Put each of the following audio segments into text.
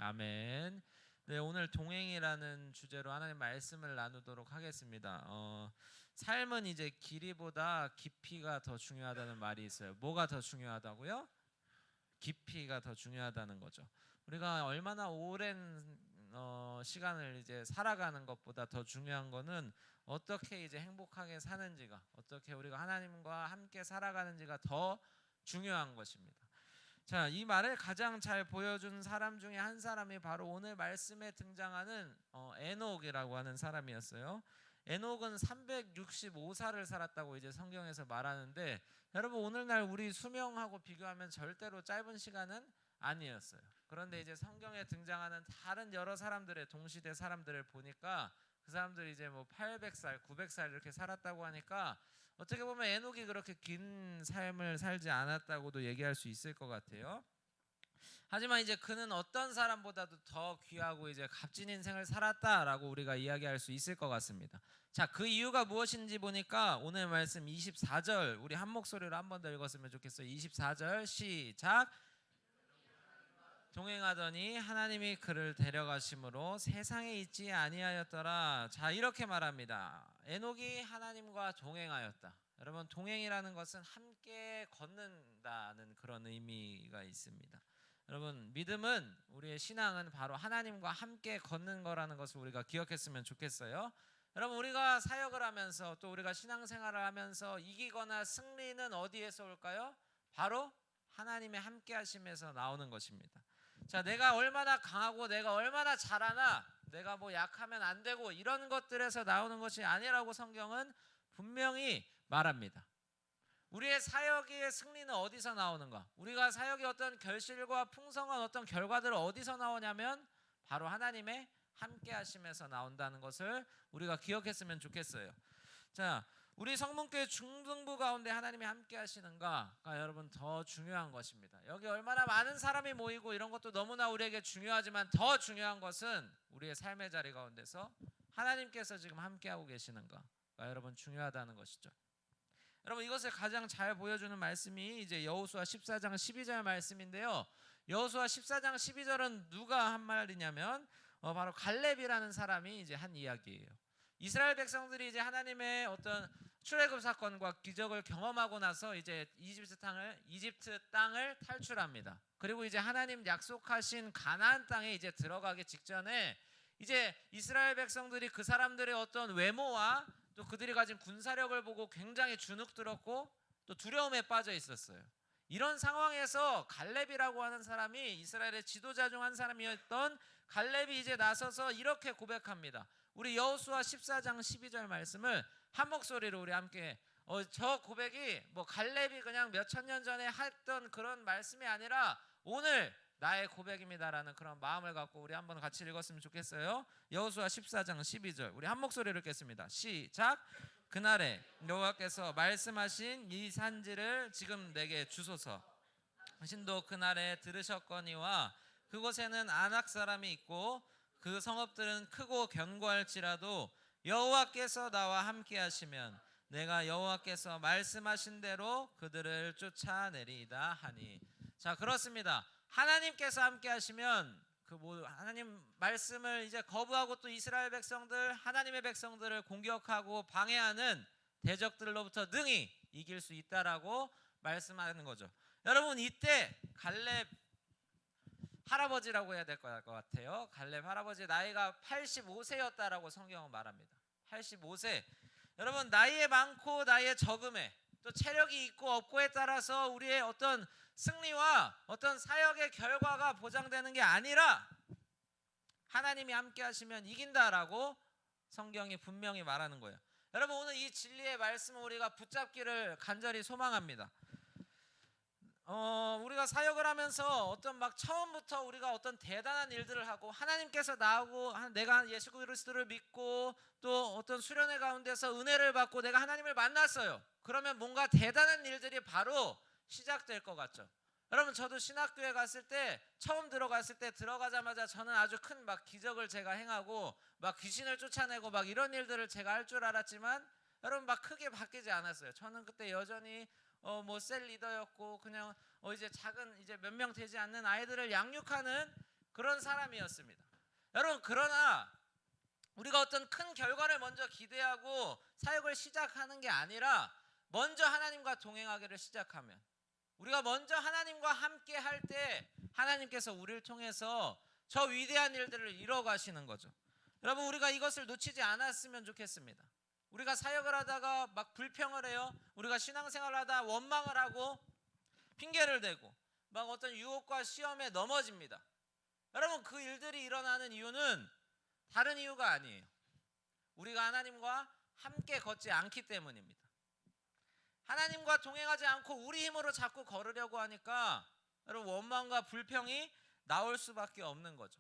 아멘. 네, 오늘 동행이라는 주제로 하나님 말씀을 나누도록 하겠습니다. 삶은 이제 길이보다 깊이가 더 중요하다는 말이 있어요. 뭐가 더 중요하다고요? 깊이가 더 중요하다는 거죠. 우리가 얼마나 오랜 시간을 이제 살아가는 것보다 더 중요한 거는 어떻게 이제 행복하게 사는지가, 어떻게 우리가 하나님과 함께 살아가는지가 더 중요한 것입니다. 자, 이 말을 가장 잘 보여준 사람 중에 한 사람이 바로 오늘 말씀에 등장하는 에녹이라고 하는 사람이었어요. 에녹은 365살을 살았다고 이제 성경에서 말하는데, 여러분 오늘날 우리 수명하고 비교하면 절대로 짧은 시간은 아니었어요. 그런데 이제 성경에 등장하는 다른 여러 사람들의 동시대 사람들을 보니까 그 사람들이 이제 뭐 800살, 900살 이렇게 살았다고 하니까 어떻게 보면 에녹이 그렇게 긴 삶을 살지 않았다고도 얘기할 수 있을 것 같아요. 하지만 이제 그는 어떤 사람보다도 더 귀하고 이제 값진 인생을 살았다라고 우리가 이야기할 수 있을 것 같습니다. 자, 그 이유가 무엇인지 보니까 오늘 말씀 24절 우리 한 목소리로 한 번 더 읽었으면 좋겠어요. 24절 시작. 동행하더니 하나님이 그를 데려가심으로 세상에 있지 아니하였더라. 자, 이렇게 말합니다. 에녹이 하나님과 동행하였다. 여러분, 동행이라는 것은 함께 걷는다는 그런 의미가 있습니다. 여러분, 믿음은, 우리의 신앙은 바로 하나님과 함께 걷는 거라는 것을 우리가 기억했으면 좋겠어요. 여러분, 우리가 사역을 하면서 또 우리가 신앙생활을 하면서 이기거나 승리는 어디에서 올까요? 바로 하나님의 함께 하심에서 나오는 것입니다. 자, 내가 얼마나 강하고 내가 얼마나 잘하나, 내가 뭐 약하면 안 되고 이런 것들에서 나오는 것이 아니라고 성경은 분명히 말합니다. 우리의 사역의 승리는 어디서 나오는가? 우리가 사역의 어떤 결실과 풍성한 어떤 결과들은 어디서 나오냐면 바로 하나님의 함께 하심에서 나온다는 것을 우리가 기억했으면 좋겠어요. 자, 우리 성문교회 중등부 가운데 하나님이 함께 하시는가가 여러분 더 중요한 것입니다. 여기 얼마나 많은 사람이 모이고 이런 것도 너무나 우리에게 중요하지만 더 중요한 것은 우리의 삶의 자리 가운데서 하나님께서 지금 함께하고 계시는가가 여러분 중요하다는 것이죠. 여러분, 이것을 가장 잘 보여주는 말씀이 이제 여호수아 14장 12절 말씀인데요. 여호수아 14장 12절은 누가 한 말이냐면 바로 갈렙이라는 사람이 이제 한 이야기예요. 이스라엘 백성들이 이제 하나님의 어떤 출애굽 사건과 기적을 경험하고 나서 이제 이집트 땅을 탈출합니다. 그리고 이제 하나님 약속하신 가나안 땅에 이제 들어가기 직전에 이제 이스라엘 백성들이 그 사람들의 어떤 외모와 또 그들이 가진 군사력을 보고 굉장히 주눅들었고 또 두려움에 빠져 있었어요. 이런 상황에서 갈렙이라고 하는 사람이 이스라엘의 지도자 중 한 사람이었던 갈렙이 이제 나서서 이렇게 고백합니다. 우리 여호수아 14장 12절 말씀을 한 목소리로 우리 함께 저 고백이 뭐 갈렙이 그냥 몇천 년 전에 했던 그런 말씀이 아니라 오늘 나의 고백입니다라는 그런 마음을 갖고 우리 한번 같이 읽었으면 좋겠어요. 여호수아 14장 12절 우리 한 목소리로 읽겠습니다. 시작. 그날에 여호와께서 말씀하신 이 산지를 지금 내게 주소서. 신도 그날에 들으셨거니와 그곳에는 아낙 사람이 있고 그 성읍들은 크고 견고할지라도 여호와께서 나와 함께 하시면 내가 여호와께서 말씀하신 대로 그들을 쫓아내리이다 하니. 자, 그렇습니다. 하나님께서 함께 하시면 하나님 말씀을 이제 거부하고 또 이스라엘 백성들, 하나님의 백성들을 공격하고 방해하는 대적들로부터 능히 이길 수 있다라고 말씀하는 거죠. 여러분, 이때 갈렙 할아버지라고 해야 될 것 같아요. 갈렙 할아버지 나이가 85세였다라고 성경은 말합니다. 85세. 여러분, 나이에 많고 나이에 적음에 또 체력이 있고 없고에 따라서 우리의 어떤 승리와 어떤 사역의 결과가 보장되는 게 아니라 하나님이 함께 하시면 이긴다라고 성경이 분명히 말하는 거예요. 여러분, 오늘 이 진리의 말씀을 우리가 붙잡기를 간절히 소망합니다. 우리가 사역을 하면서 어떤 막 처음부터 우리가 어떤 대단한 일들을 하고 하나님께서 나하고 내가 예수 그리스도를 믿고 또 어떤 수련회 가운데서 은혜를 받고 내가 하나님을 만났어요. 그러면 뭔가 대단한 일들이 바로 시작될 것 같죠. 여러분, 저도 신학교에 갔을 때 처음 들어갔을 때 들어가자마자 저는 아주 큰 막 기적을 제가 행하고 막 귀신을 쫓아내고 막 이런 일들을 제가 할 줄 알았지만 여러분 막 크게 바뀌지 않았어요. 저는 그때 여전히 셀 리더였고 그냥 이제 작은 이제 몇 명 되지 않는 아이들을 양육하는 그런 사람이었습니다. 여러분, 그러나 우리가 어떤 큰 결과를 먼저 기대하고 사역을 시작하는 게 아니라 먼저 하나님과 동행하기를 시작하면, 우리가 먼저 하나님과 함께 할 때 하나님께서 우리를 통해서 저 위대한 일들을 이뤄 가시는 거죠. 여러분, 우리가 이것을 놓치지 않았으면 좋겠습니다. 우리가 사역을 하다가 막 불평을 해요. 우리가 신앙생활을 하다 원망을 하고 핑계를 대고 막 어떤 유혹과 시험에 넘어집니다. 여러분, 그 일들이 일어나는 이유는 다른 이유가 아니에요. 우리가 하나님과 함께 걷지 않기 때문입니다. 하나님과 동행하지 않고 우리 힘으로 자꾸 걸으려고 하니까 여러분, 원망과 불평이 나올 수밖에 없는 거죠.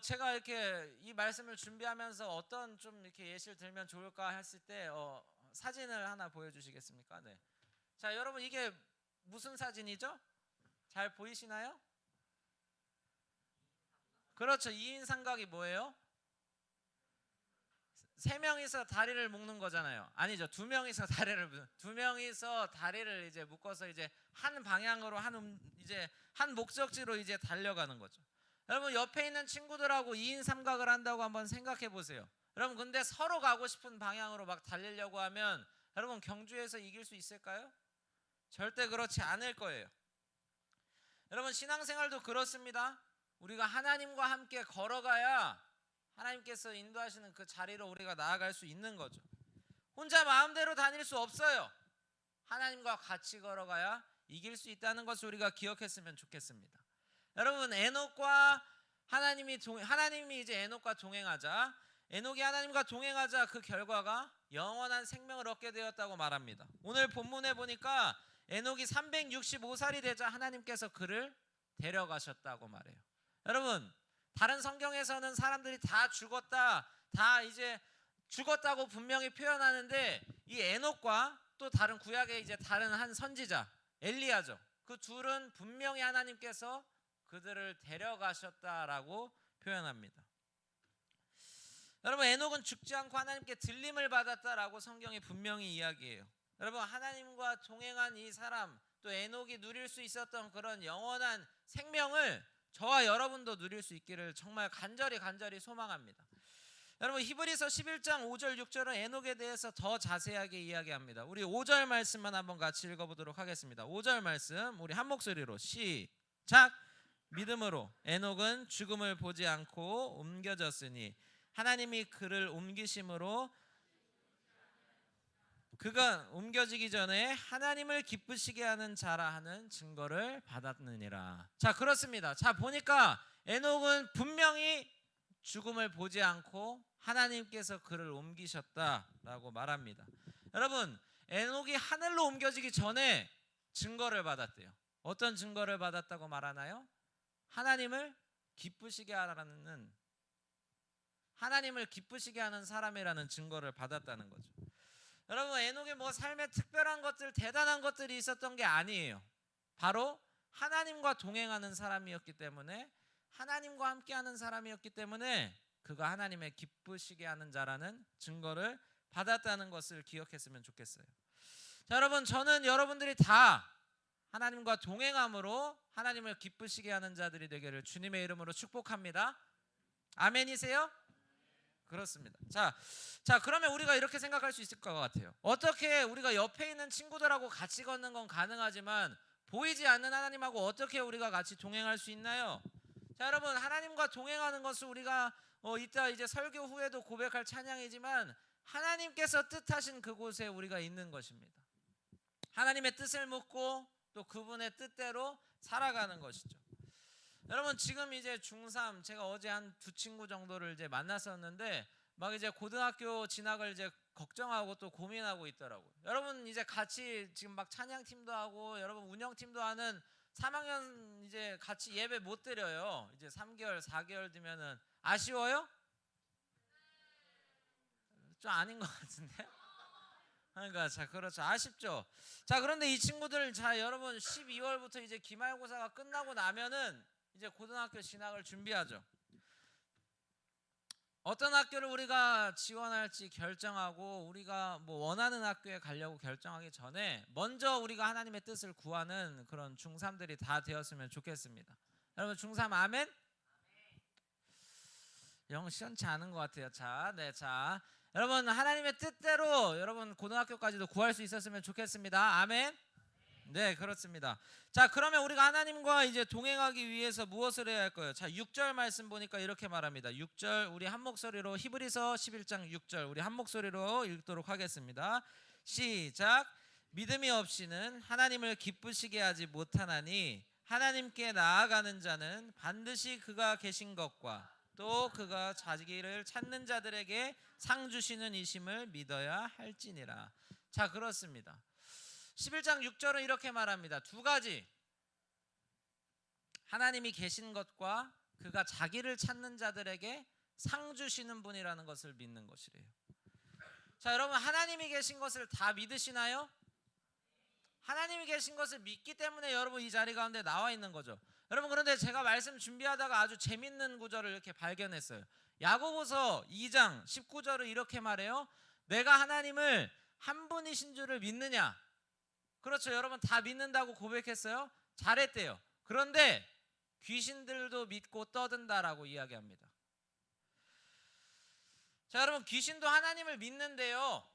제가 이렇게 이 말씀을 준비하면서 어떤 좀 이렇게 예시를 들면 좋을까 했을 때 사진을 하나 보여주시겠습니까? 네. 자, 여러분, 이게 무슨 사진이죠? 잘 보이시나요? 그렇죠. 2인 삼각이 뭐예요? 3명이서 다리를 묶는 거잖아요. 아니죠. 2명이서 다리를 이제 묶어서 이제 한 방향으로 이제 한 목적지로 이제 달려가는 거죠. 여러분, 옆에 있는 친구들하고 2인 삼각을 한다고 한번 생각해 보세요. 여러분, 근데 서로 가고 싶은 방향으로 막 달리려고 하면 여러분, 경주에서 이길 수 있을까요? 절대 그렇지 않을 거예요. 여러분, 신앙생활도 그렇습니다. 우리가 하나님과 함께 걸어가야 하나님께서 인도하시는 그 자리로 우리가 나아갈 수 있는 거죠. 혼자 마음대로 다닐 수 없어요. 하나님과 같이 걸어가야 이길 수 있다는 것을 우리가 기억했으면 좋겠습니다. 여러분, 하나님이 이제 에녹과 동행하자, 에녹이 하나님과 동행하자 그 결과가 영원한 생명을 얻게 되었다고 말합니다. 오늘 본문에 보니까 에녹이 365살이 되자 하나님께서 그를 데려가셨다고 말해요. 여러분, 다른 성경에서는 사람들이 다 이제 죽었다고 분명히 표현하는데, 이 에녹과 또 다른 구약의 이제 다른 한 선지자 엘리야죠. 그 둘은 분명히 하나님께서 그들을 데려가셨다라고 표현합니다. 여러분, 에녹은 죽지 않고 하나님께 들림을 받았다라고 성경이 분명히 이야기해요. 여러분, 하나님과 동행한 이 사람, 또 에녹이 누릴 수 있었던 그런 영원한 생명을 저와 여러분도 누릴 수 있기를 정말 간절히 소망합니다. 여러분, 히브리서 11장 5절 6절은 에녹에 대해서 더 자세하게 이야기합니다. 우리 5절 말씀만 한번 같이 읽어보도록 하겠습니다. 5절 말씀 우리 한 목소리로 시작. 믿음으로 에녹은 죽음을 보지 않고 옮겨졌으니 하나님이 그를 옮기심으로 그가 옮겨지기 전에 하나님을 기쁘시게 하는 자라 하는 증거를 받았느니라. 자, 그렇습니다. 자, 보니까 에녹은 분명히 죽음을 보지 않고 하나님께서 그를 옮기셨다라고 말합니다. 여러분, 에녹이 하늘로 옮겨지기 전에 증거를 받았대요. 어떤 증거를 받았다고 말하나요? 하나님을 기쁘시게 하는 사람이라는 증거를 받았다는 거죠. 여러분, 에녹이 뭐 삶에 특별한 것들, 대단한 것들이 있었던 게 아니에요. 바로 하나님과 동행하는 사람이었기 때문에, 하나님과 함께하는 사람이었기 때문에 그가 하나님의 기쁘시게 하는 자라는 증거를 받았다는 것을 기억했으면 좋겠어요. 자, 여러분, 저는 여러분들이 다 하나님과 동행함으로 하나님을 기쁘시게 하는 자들이 되기를 주님의 이름으로 축복합니다. 아멘이세요? 그렇습니다. 자, 그러면 우리가 이렇게 생각할 수 있을 것 같아요. 어떻게 우리가 옆에 있는 친구들하고 같이 걷는 건 가능하지만 보이지 않는 하나님하고 어떻게 우리가 같이 동행할 수 있나요? 자, 여러분, 하나님과 동행하는 것은 우리가 이따 이제 설교 후에도 고백할 찬양이지만 하나님께서 뜻하신 그곳에 우리가 있는 것입니다. 하나님의 뜻을 묻고 또 그분의 뜻대로 살아가는 것이죠. 여러분, 지금 이제 중3, 제가 어제 한 2친구 정도를 이제 만났었는데 막 이제 고등학교 진학을 이제 걱정하고 또 고민하고 있더라고요. 여러분, 이제 같이 지금 막 찬양팀도 하고 여러분 운영팀도 하는 3학년 이제 같이 예배 못 드려요. 이제 3개월, 4개월 되면은 아쉬워요? 좀 아닌 것 같은데. 그러니까 자, 그렇죠. 아쉽죠. 자, 그런데 이 친구들, 자, 여러분 12월부터 이제 기말고사가 끝나고 나면은 이제 고등학교 진학을 준비하죠. 어떤 학교를 우리가 지원할지 결정하고 우리가 뭐 원하는 학교에 가려고 결정하기 전에 먼저 우리가 하나님의 뜻을 구하는 그런 중3들이 다 되었으면 좋겠습니다. 여러분 중3 아멘? 영 시원치 않은 것 같아요. 자, 네, 자, 여러분 하나님의 뜻대로 여러분 고등학교까지도 구할 수 있었으면 좋겠습니다. 아멘? 네, 그렇습니다. 자, 그러면 우리가 하나님과 이제 동행하기 위해서 무엇을 해야 할까요? 자, 6절 말씀 보니까 이렇게 말합니다. 6절 우리 한 목소리로 히브리서 11장 6절 우리 한 목소리로 읽도록 하겠습니다. 시작. 믿음이 없이는 하나님을 기쁘시게 하지 못하나니 하나님께 나아가는 자는 반드시 그가 계신 것과 또 그가 자기를 찾는 자들에게 상 주시는 이심을 믿어야 할지니라. 자, 그렇습니다. 11장 6절은 이렇게 말합니다. 두 가지. 하나님이 계신 것과 그가 자기를 찾는 자들에게 상 주시는 분이라는 것을 믿는 것이래요. 자, 여러분 하나님이 계신 것을 다 믿으시나요? 하나님이 계신 것을 믿기 때문에 여러분 이 자리 가운데 나와 있는 거죠. 여러분 그런데 제가 말씀 준비하다가 아주 재밌는 구절을 이렇게 발견했어요. 야고보서 2장 19절을 이렇게 말해요. 내가 하나님을 한 분이신 줄을 믿느냐? 그렇죠. 여러분 다 믿는다고 고백했어요. 잘했대요. 그런데 귀신들도 믿고 떠든다라고 이야기합니다. 자, 여러분 귀신도 하나님을 믿는데요.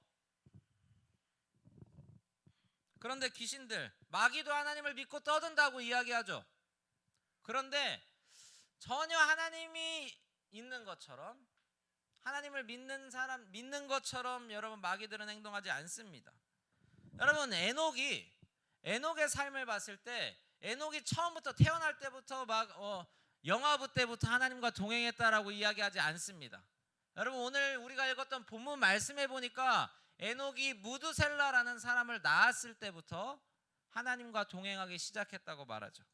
그런데 귀신들, 마귀도 하나님을 믿고 떠든다고 이야기하죠. 그런데 전혀 하나님이 있는 것처럼, 하나님을 믿는 사람 믿는 것처럼 여러분 마귀들은 행동하지 않습니다. 여러분 에녹의 삶을 봤을 때 에녹이 처음부터 태어날 때부터 막 영아부 때부터 하나님과 동행했다라고 이야기하지 않습니다. 여러분 오늘 우리가 읽었던 본문 말씀해 보니까 에녹이 무드셀라라는 사람을 낳았을 때부터 하나님과 동행하기 시작했다고 말하죠.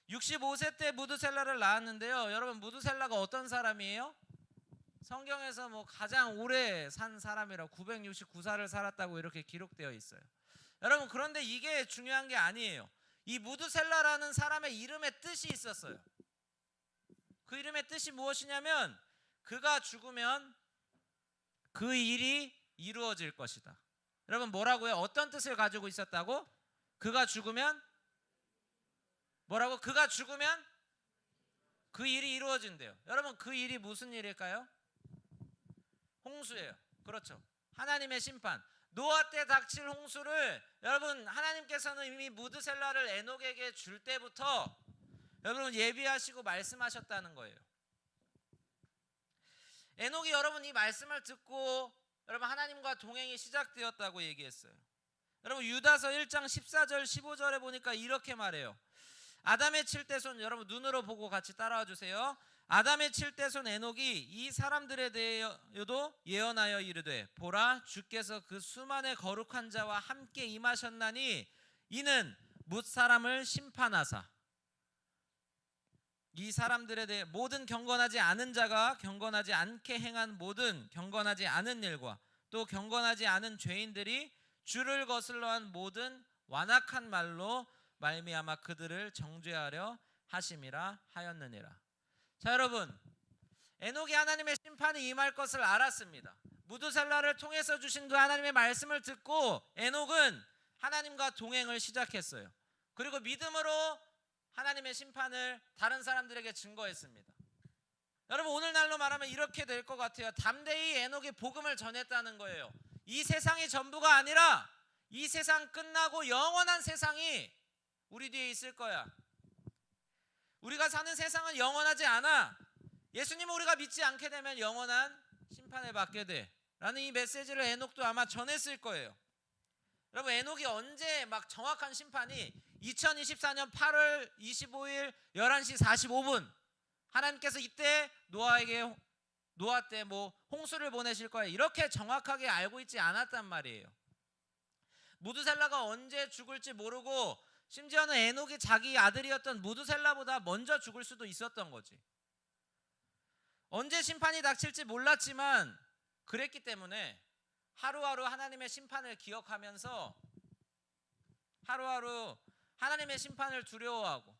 65세 때 무드셀라를 낳았는데요. 여러분 무드셀라가 어떤 사람이에요? 성경에서 뭐 가장 오래 산 사람이라 969살을 살았다고 이렇게 기록되어 있어요. 여러분 그런데 이게 중요한 게 아니에요. 이 무드셀라라는 사람의 이름에 뜻이 있었어요. 그 이름의 뜻이 무엇이냐면 그가 죽으면 그 일이 이루어질 것이다. 여러분 뭐라고요? 어떤 뜻을 가지고 있었다고? 그가 죽으면 뭐라고? 그가 죽으면 그 일이 이루어진대요. 여러분 그 일이 무슨 일일까요? 홍수예요. 그렇죠. 하나님의 심판. 노아 때 닥칠 홍수를 여러분 하나님께서는 이미 무드셀라를 에녹에게 줄 때부터 여러분 예비하시고 말씀하셨다는 거예요. 에녹이 여러분 이 말씀을 듣고 여러분 하나님과 동행이 시작되었다고 얘기했어요. 여러분 유다서 1장 14절 15절에 보니까 이렇게 말해요. 아담의 7대손 여러분 눈으로 보고 같이 따라와 주세요. 아담의 7대손 에녹이 이 사람들에 대하여도 예언하여 이르되 보라 주께서 그 수만의 거룩한 자와 함께 임하셨나니 이는 뭇 사람을 심판하사 이 사람들에 대해 모든 경건하지 않은 자가 경건하지 않게 행한 모든 경건하지 않은 일과 또 경건하지 않은 죄인들이 주를 거슬러 한 모든 완악한 말로 말미암아 그들을 정죄하려 하심이라 하였느니라. 자 여러분 에녹이 하나님의 심판이 임할 것을 알았습니다. 무드셀라를 통해서 주신 그 하나님의 말씀을 듣고 에녹은 하나님과 동행을 시작했어요. 그리고 믿음으로 하나님의 심판을 다른 사람들에게 증거했습니다. 여러분 오늘날로 말하면 이렇게 될 것 같아요. 담대히 에녹이 복음을 전했다는 거예요. 이 세상이 전부가 아니라 이 세상 끝나고 영원한 세상이 우리 뒤에 있을 거야. 우리가 사는 세상은 영원하지 않아. 예수님을 우리가 믿지 않게 되면 영원한 심판을 받게 돼 라는 이 메시지를 에녹도 아마 전했을 거예요. 여러분 에녹이 언제 막 정확한 심판이 2024년 8월 25일 11시 45분 하나님께서 이때 노아 때 뭐 홍수를 보내실 거야 이렇게 정확하게 알고 있지 않았단 말이에요. 무드셀라가 언제 죽을지 모르고 심지어는 에녹이 자기 아들이었던 무드셀라보다 먼저 죽을 수도 있었던 거지. 언제 심판이 닥칠지 몰랐지만 그랬기 때문에 하루하루 하나님의 심판을 기억하면서 하루하루 하나님의 심판을 두려워하고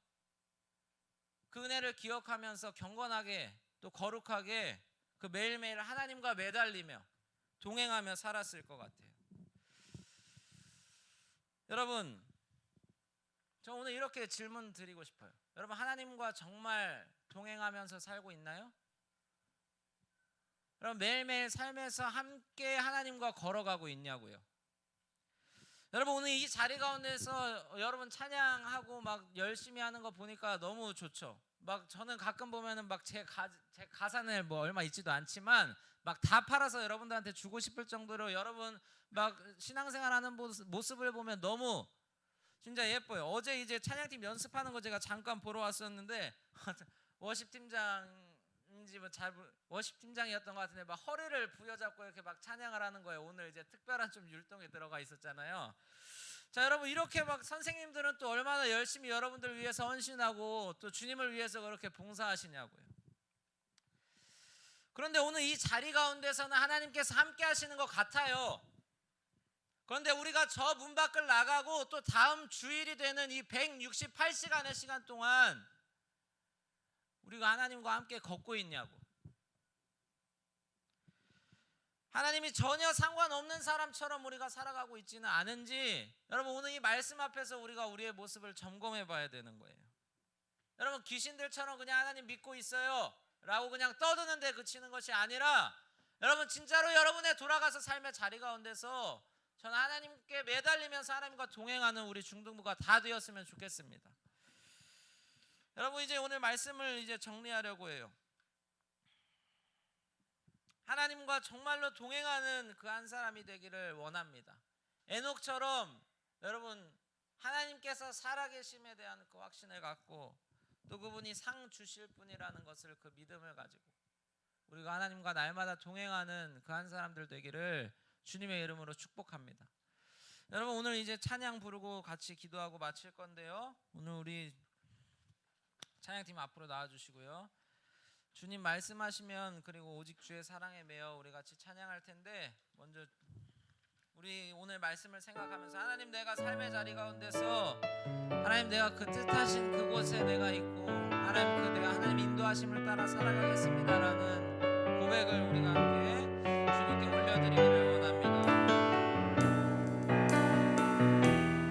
그 은혜를 기억하면서 경건하게 또 거룩하게 그 매일매일 하나님과 매달리며 동행하며 살았을 것 같아요. 여러분 저 오늘 이렇게 질문 드리고 싶어요. 여러분, 하나님과 정말 동행하면서 살고 있나요? 여러분, 매일매일 삶에서 함께 하나님과 걸어가고 있냐고요. 여러분, 오늘 이 자리 가운데서 여러분 찬양하고 막 열심히 하는 거 보니까 너무 좋죠. 막 저는 가끔 보면은 막 제 가산을 뭐 얼마 있지도 않지만 막 다 팔아서 여러분들한테 주고 싶을 정도로 여러분 막 신앙생활하는 모습을 보면 너무 진짜 예뻐요. 어제 이제 찬양팀 연습하는 거 제가 잠깐 보러 왔었는데 워십 팀장인지 워십 팀장이었던 것 같은데 막 허리를 부여잡고 이렇게 막 찬양을 하는 거예요. 오늘 이제 특별한 좀 율동에 들어가 있었잖아요. 자, 여러분, 이렇게 막 선생님들은 또 얼마나 열심히 여러분들 위해서 헌신하고 또 주님을 위해서 그렇게 봉사하시냐고요. 그런데 오늘 이 자리 가운데서는 하나님께서 함께 하시는 것 같아요. 그런데 우리가 저 문 밖을 나가고 또 다음 주일이 되는 이 168시간의 시간 동안 우리가 하나님과 함께 걷고 있냐고. 하나님이 전혀 상관없는 사람처럼 우리가 살아가고 있지는 않은지 여러분, 오늘 이 말씀 앞에서 우리가 우리의 모습을 점검해 봐야 되는 거예요. 여러분, 귀신들처럼 그냥 하나님 믿고 있어요 라고 그냥 떠드는데 그치는 것이 아니라 여러분, 진짜로 여러분의 돌아가서 삶의 자리 가운데서 저는 하나님께 매달리면서 하나님과 동행하는 우리 중등부가 다 되었으면 좋겠습니다. 여러분, 이제 오늘 말씀을 이제 정리하려고 해요. 하나님과 정말로 동행하는 그 한 사람이 되기를 원합니다. 에녹처럼 여러분, 하나님께서 살아계심에 대한 그 확신을 갖고 또 그분이 상 주실 분이라는 것을 그 믿음을 가지고 우리가 하나님과 날마다 동행하는 그 한 사람들 되기를 주님의 이름으로 축복합니다. 여러분, 오늘 이제 찬양 부르고 같이 기도하고 마칠 건데요. 오늘 우리 찬양팀 앞으로 나와주시고요. 주님 말씀하시면 그리고 오직 주의 사랑에 매여 우리 같이 찬양할 텐데, 먼저 우리 오늘 말씀을 생각하면서 하나님, 내가 삶의 자리 가운데서 하나님, 내가 그 뜻하신 그곳에 내가 있고 하나님, 그 내가 하나님 인도하심을 따라 살아가겠습니다라는 고백을 우리가